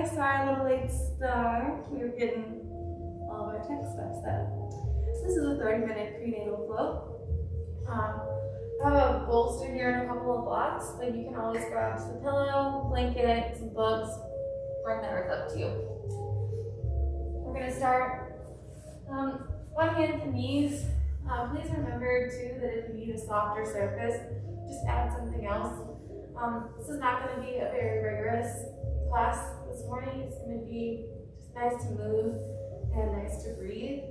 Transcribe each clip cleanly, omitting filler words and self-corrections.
Hi, sorry, a little late start. We were getting all of our tech stuff set. So this is a 30-minute prenatal flow. I have a bolster here and a couple of blocks, but you can always grab some pillow, blanket, some books, bring that earth up to you. We're gonna start one hand to knees. Please remember too that if you need a softer surface, just add something else. This is not going to be a very rigorous class this morning. It's going to be just nice to move and nice to breathe.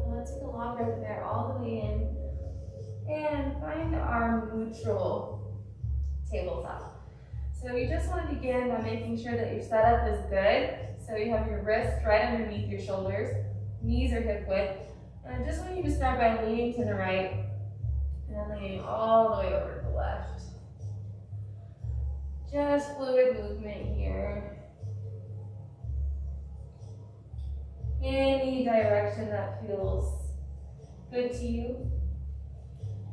Let's take a long breath there all the way in and find our neutral tabletop. So you just want to begin by making sure that your setup is good. So you have your wrists right underneath your shoulders, knees are hip width, and I just want you to start by leaning to the right and then leaning all the way over to the left. Just fluid movement here. Any direction that feels good to you.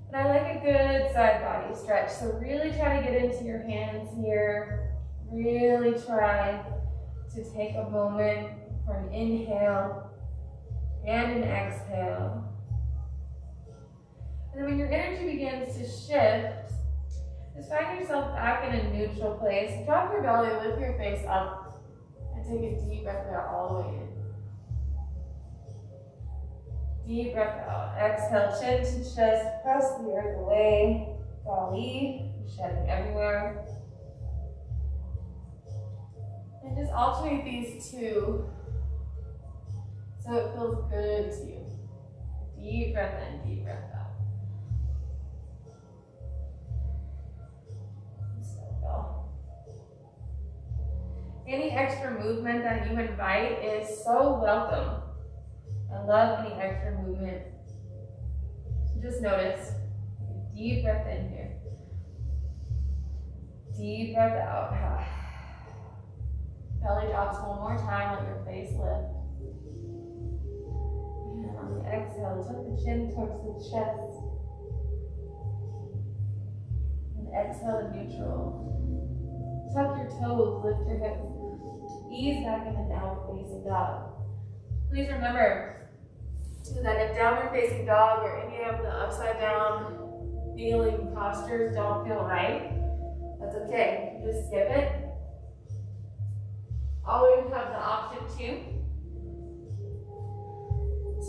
And I like a good side body stretch, so really try to get into your hands here. Really try to take a moment for an inhale and an exhale. And then when your energy begins to shift, just find yourself back in a neutral place. Drop your belly, lift your face up, and take a deep breath there all the way in. Deep breath out. Exhale, chin to chest, press the earth away. Golly, shedding everywhere. And just alternate these two so it feels good to you. Deep breath in, deep breath out. Any extra movement that you invite is so welcome. I love any extra movement. So just notice. Deep breath in here. Deep breath out. Belly drops one more time, let your face lift. And on the exhale, tuck the chin towards the chest. And exhale to neutral. Tuck your toes, lift your hips. Ease back into downward facing dog. Please remember too that if downward facing dog or any of the upside down kneeling postures don't feel right, that's okay. You can just skip it. Always have the option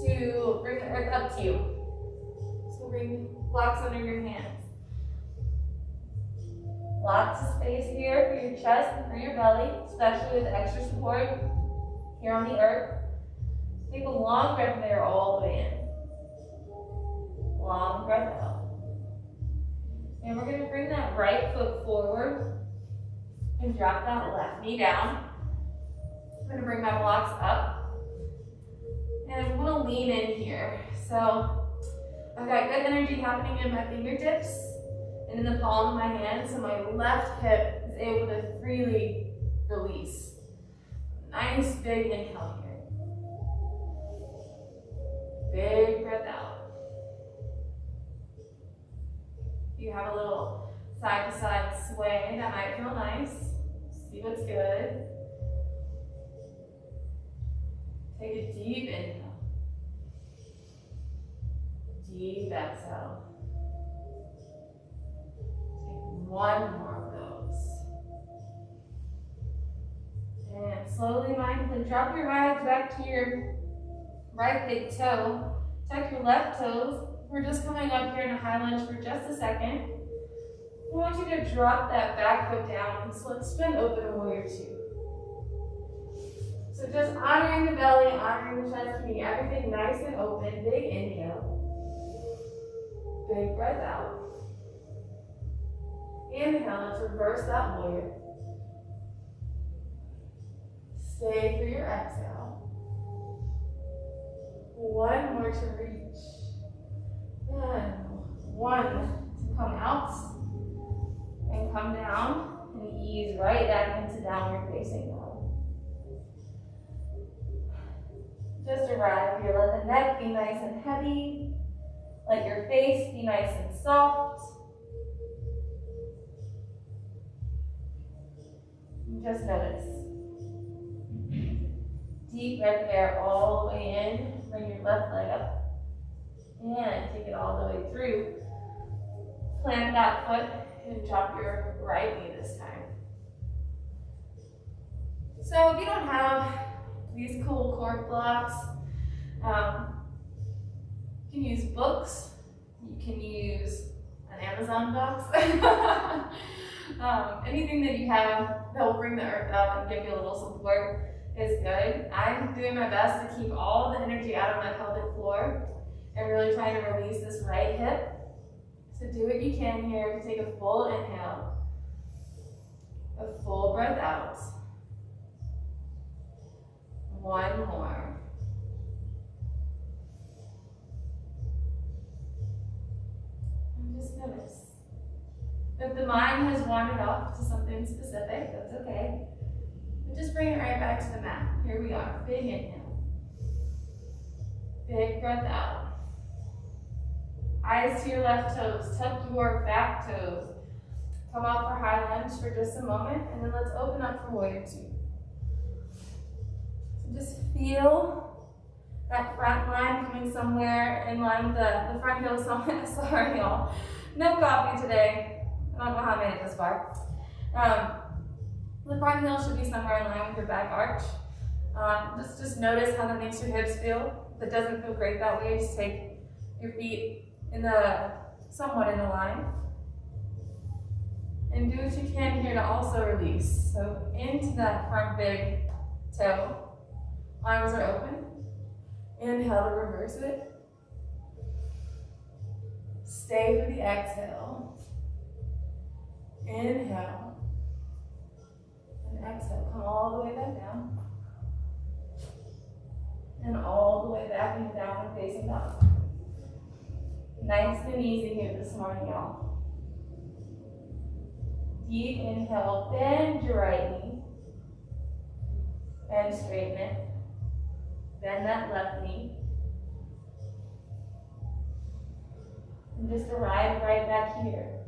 to bring the earth up to you. So bring blocks under your hands. Lots of space here for your chest and for your belly, especially with extra support here on the earth. Take a long breath there all the way in. Long breath out. And we're going to bring that right foot forward and drop that left knee down. I'm going to bring my blocks up. And I'm going to lean in here. So I've got good energy happening in my fingertips and in the palm of my hand, so my left hip is able to freely release. Nice big inhale here. Big breath out. If you have a little side to side sway, that might feel nice. See what's good. Take a deep inhale. Deep exhale. One more of those. And slowly, mindfully drop your eyes back to your right big toe. Tuck your left toes. We're just coming up here in a high lunge for just a second. I want you to drop that back foot down and so let's spin open warrior two. So just honoring the belly, honoring the chest, keeping everything nice and open. Big inhale. Big breath out. Inhale, let's reverse that warrior. Stay for your exhale. One more to reach. And one to come out and come down and ease right back into downward facing dog. Just arrive here. Let the neck be nice and heavy. Let your face be nice and soft. Just notice. Deep breath air all the way in. Bring your left leg up. And take it all the way through. Plant that foot and drop your right knee this time. So if you don't have these cool cord blocks, you can use books. You can use an Amazon box. Anything that you have that will bring the earth up and give you a little support is good. I'm doing my best to keep all the energy out of my pelvic floor and really trying to release this right hip. So do what you can here. Take a full inhale, a full breath out. One more. And just notice. If the mind has wandered off to something specific, that's okay. But just bring it right back to the mat. Here we are. Big inhale. Big breath out. Eyes to your left toes. Tuck your back toes. Come up for high lunge for just a moment, and then let's open up for warrior two. So just feel that front line coming somewhere in line with the front heel somewhere. Sorry, y'all. No coffee today. I don't know how I made it this far. The front heel should be somewhere in line with your back arch. Just notice how that makes your hips feel. If it doesn't feel great that way, just take your feet somewhat in a line. And do what you can here to also release. So into that front big toe. Arms are open. Inhale to reverse it. Stay for the exhale. Inhale. And exhale. Come all the way back down. And all the way back and down and facing up. Nice and easy here this morning, y'all. Deep inhale, bend your right knee. And straighten it. Bend that left knee. And just arrive right back here.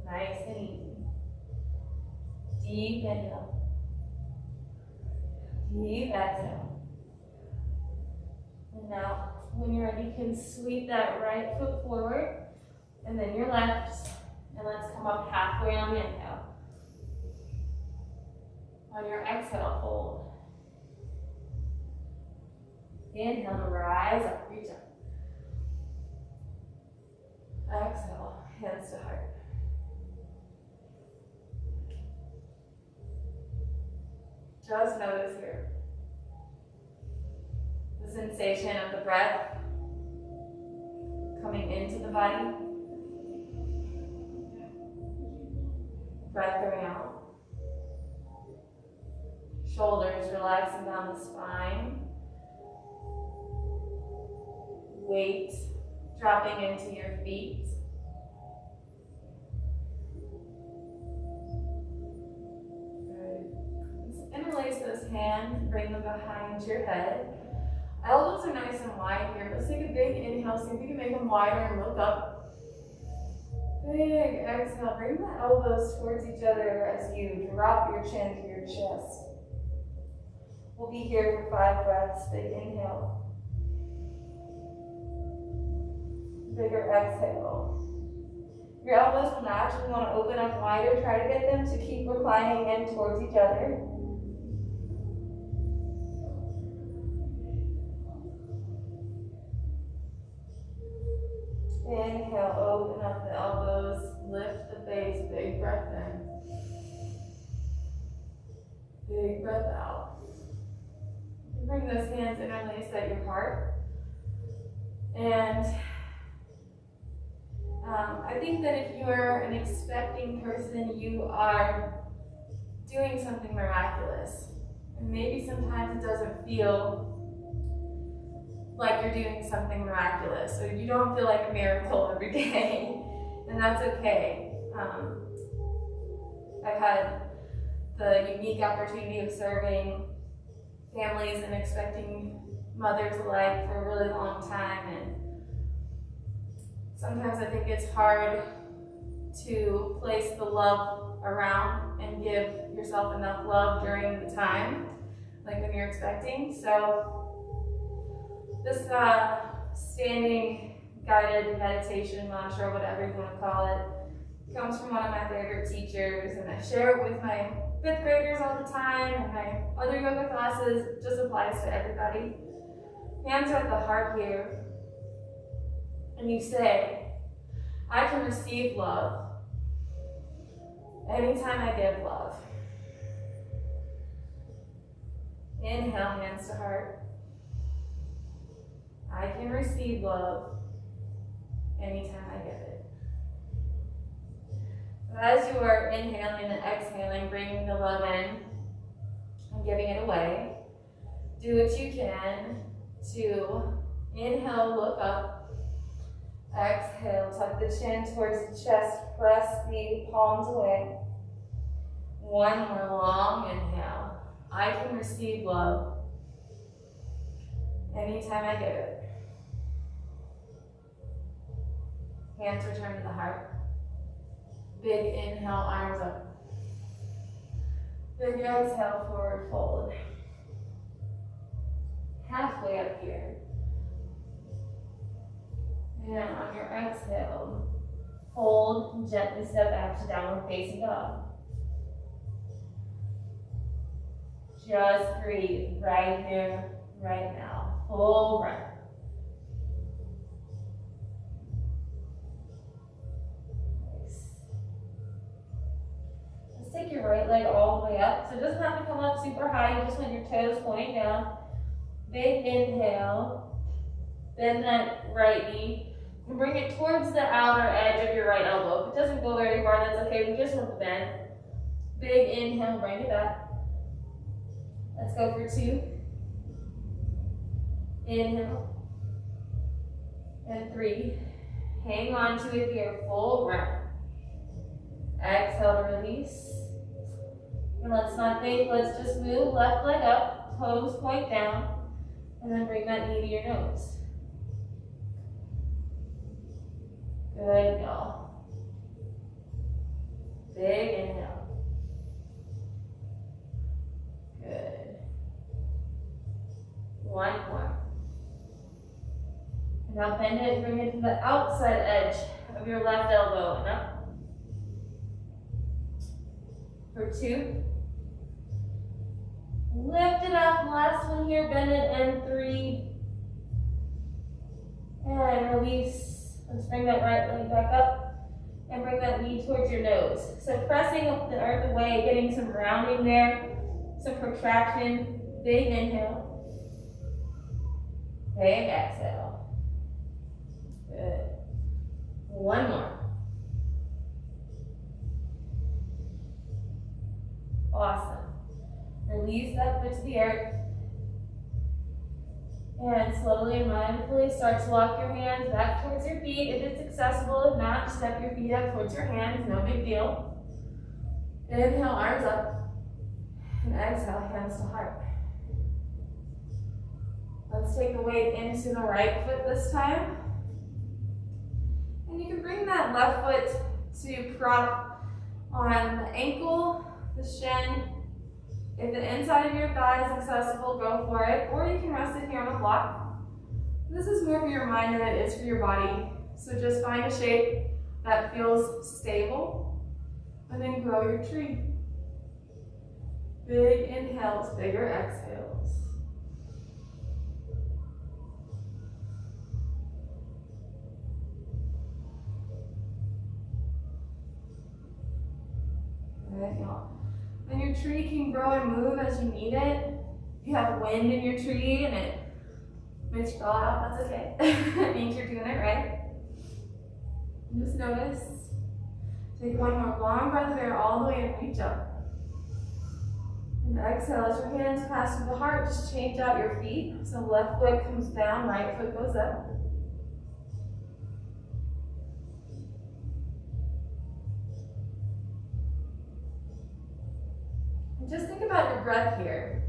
Nice and easy. Deep inhale. Deep exhale. And now, when you're ready, you can sweep that right foot forward, and then your left, and let's come up halfway on the inhale. On your exhale, hold. Inhale to rise up, reach up. Exhale, hands to heart. Just notice here the sensation of the breath coming into the body, breath going out, shoulders relaxing down the spine, weight dropping into your feet. Good. Interlace those hands, bring them behind your head. Elbows are nice and wide here. Let's take a big inhale, see if you can make them wider and look up. Big exhale, bring the elbows towards each other as you drop your chin to your chest. We'll be here for 5 breaths. Big inhale. Bigger exhale. Your elbows will naturally want to open up wider. Try to get them to keep reclining in towards each other. Inhale, open up the elbows, lift the face, big breath in. Big breath out. Bring those hands interlaced at your heart. And I think that if you're an expecting person, you are doing something miraculous. And maybe sometimes it doesn't feel like you're doing something miraculous, or you don't feel like a miracle every day, and that's okay. I've had the unique opportunity of serving families and expecting mothers alike for a really long time, and sometimes I think it's hard to place the love around and give yourself enough love during the time like when you're expecting. So this standing guided meditation mantra, whatever you want to call it, comes from one of my favorite teachers, and I share it with my 5th graders all the time, and my other yoga classes. It just applies to everybody. Hands are at the heart here, and you say, I can receive love anytime I give love. Inhale, hands to heart. I can receive love anytime I give it. As you are inhaling and exhaling, bringing the love in and giving it away, do what you can to inhale, look up, exhale, tuck the chin towards the chest, press the palms away. One more long inhale. I can receive love anytime I give it. Hands return to the heart. Big inhale, arms up. Big exhale, forward fold. Halfway up here. And on your exhale, hold and gently step back to downward facing dog. Just breathe right here, right now. Full breath. Take your right leg all the way up. So it doesn't have to come up super high. You just want your toes pointing down. Big inhale. Bend that right knee. And bring it towards the outer edge of your right elbow. If it doesn't go very far, that's okay. We just want the bend. Big inhale, bring it back. Let's go for 2. Inhale. And 3. Hang on to it here. Full breath. Exhale to release. And let's not think, let's just move left leg up, toes point down, and then bring that knee to your nose. Good, y'all. Big inhale. Good. One more. And now bend it and bring it to the outside edge of your left elbow and up. For 2. Lift it up, last one here, bend it, and 3. And release. Let's bring that right leg back up and bring that knee towards your nose. So pressing up the earth away, getting some rounding there, some protraction. Big inhale. Big exhale. Good. One more. Awesome. Release that foot to the earth. And slowly and mindfully start to walk your hands back towards your feet. If it's accessible, if not, step your feet up towards your hands, no big deal. Inhale, arms up. And exhale, hands to heart. Let's take the weight into the right foot this time. And you can bring that left foot to prop on the ankle, the shin. If the inside of your thigh is accessible, go for it. Or you can rest it here on a block. This is more for your mind than it is for your body. So just find a shape that feels stable, and then grow your tree. Big inhales, bigger exhales. Good, y'all. And your tree can grow and move as you need it. If you have wind in your tree and it makes you fall out, that's okay. It means you're doing it right. And just notice. Take one more long breath of air all the way and reach up. And exhale as your hands pass through the heart. Just change out your feet. So left foot comes down, right foot goes up. Just think about your breath here.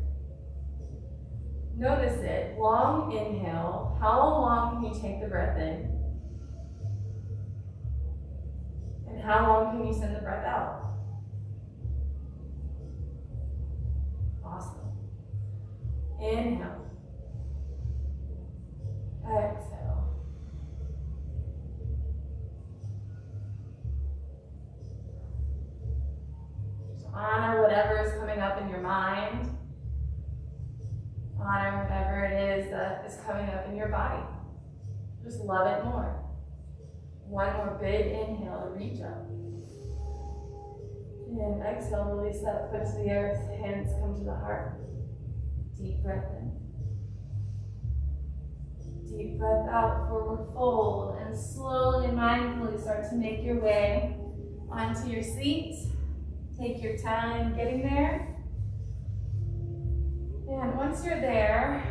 Notice it. Long inhale. How long can you take the breath in? And how long can you send the breath out? Awesome. Inhale. Exhale. Just honor whatever is coming up in your mind. Honor whatever it is that is coming up in your body. Just love it more. One more big inhale to reach up. And exhale, release that foot to the earth. Hands come to the heart. Deep breath in. Deep breath out, forward fold. And slowly and mindfully start to make your way onto your seat. Take your time getting there. And once you're there,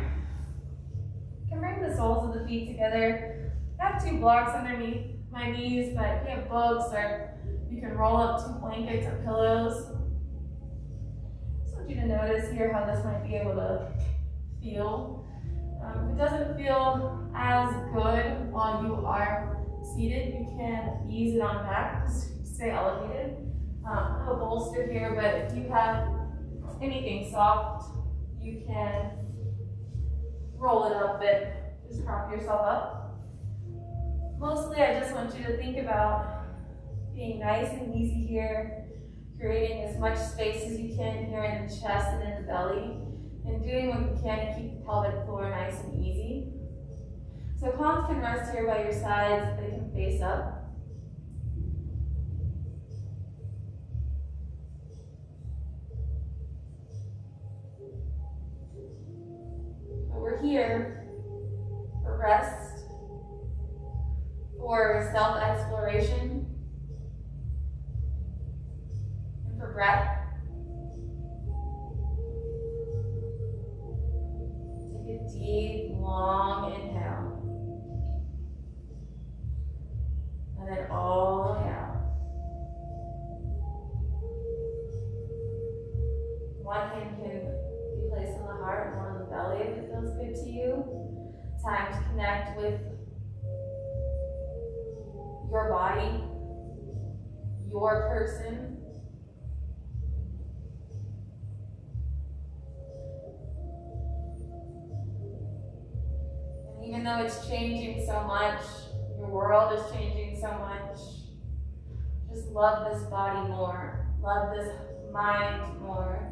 you can bring the soles of the feet together. I have 2 blocks underneath my knees, but if you have books or you can roll up 2 blankets or pillows. Just want you to notice here how this might be able to feel. If it doesn't feel as good while you are seated, you can ease it on back, just stay elevated. I have a bolster here, but if you have anything soft, you can roll it up a bit, just prop yourself up. Mostly I just want you to think about being nice and easy here, creating as much space as you can here in the chest and in the belly, and doing what you can to keep the pelvic floor nice and easy. So palms can rest here by your sides, they can face up. But we're here for rest, for self-exploration, and for breath. Take a deep, long inhale. And then all the way out. One hand can be placed on the heart and one on the belly if it feels good to you. Time to connect with your body, your person. And even though it's changing so much, your world is changing so much, just love this body more, love this mind more.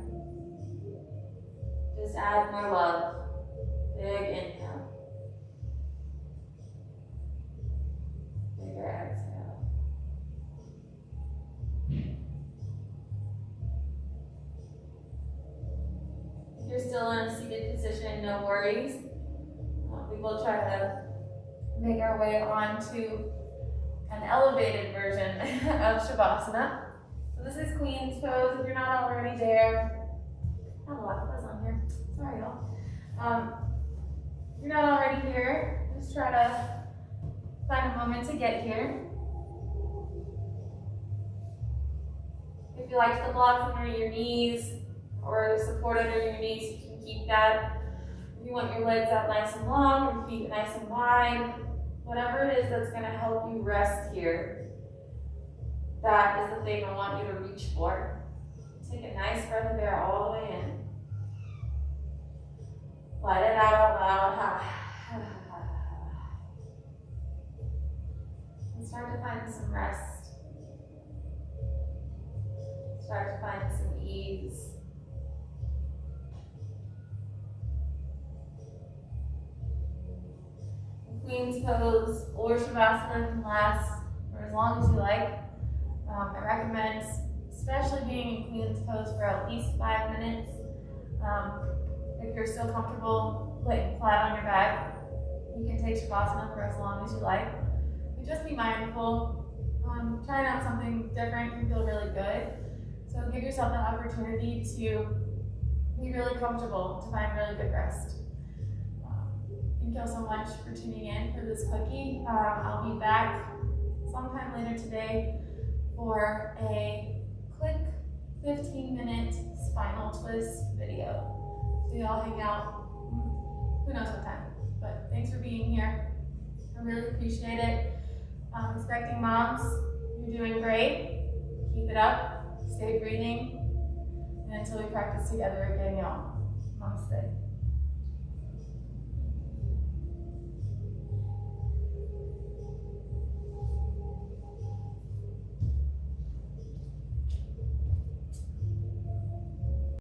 Just add more love. Big inhale. Bigger exhale. If you're still in a seated position, no worries. We will try to make our way onto an elevated version of Shavasana. So this is Queen's Pose. If you're not already there, I have a lot of fuzz on here. Sorry, y'all. If you're not already here, just try to find a moment to get here. If you like the blocks under your knees or support under your knees, you can keep that. If you want your legs out nice and long, your feet nice and wide, whatever it is that's going to help you rest here, that is the thing I want you to reach for. Take a nice breath of air all the way in. Let it out loud. And start to find some rest. Start to find some ease. Queen's Pose or Shavasana can last for as long as you like. I recommend, especially being in Queen's Pose, for at least 5 minutes. If you're still comfortable laying flat on your back, you can take Shavasana for as long as you like. But just be mindful. Trying out something different can feel really good. So give yourself the opportunity to be really comfortable, to find really good rest. Thank you all so much for tuning in for this quickie. I'll be back sometime later today for a quick 15-minute spinal twist video. So y'all hang out, who knows what time, but thanks for being here. I really appreciate it. Expecting moms, you're doing great. Keep it up, stay breathing, and until we practice together again, y'all, namaste.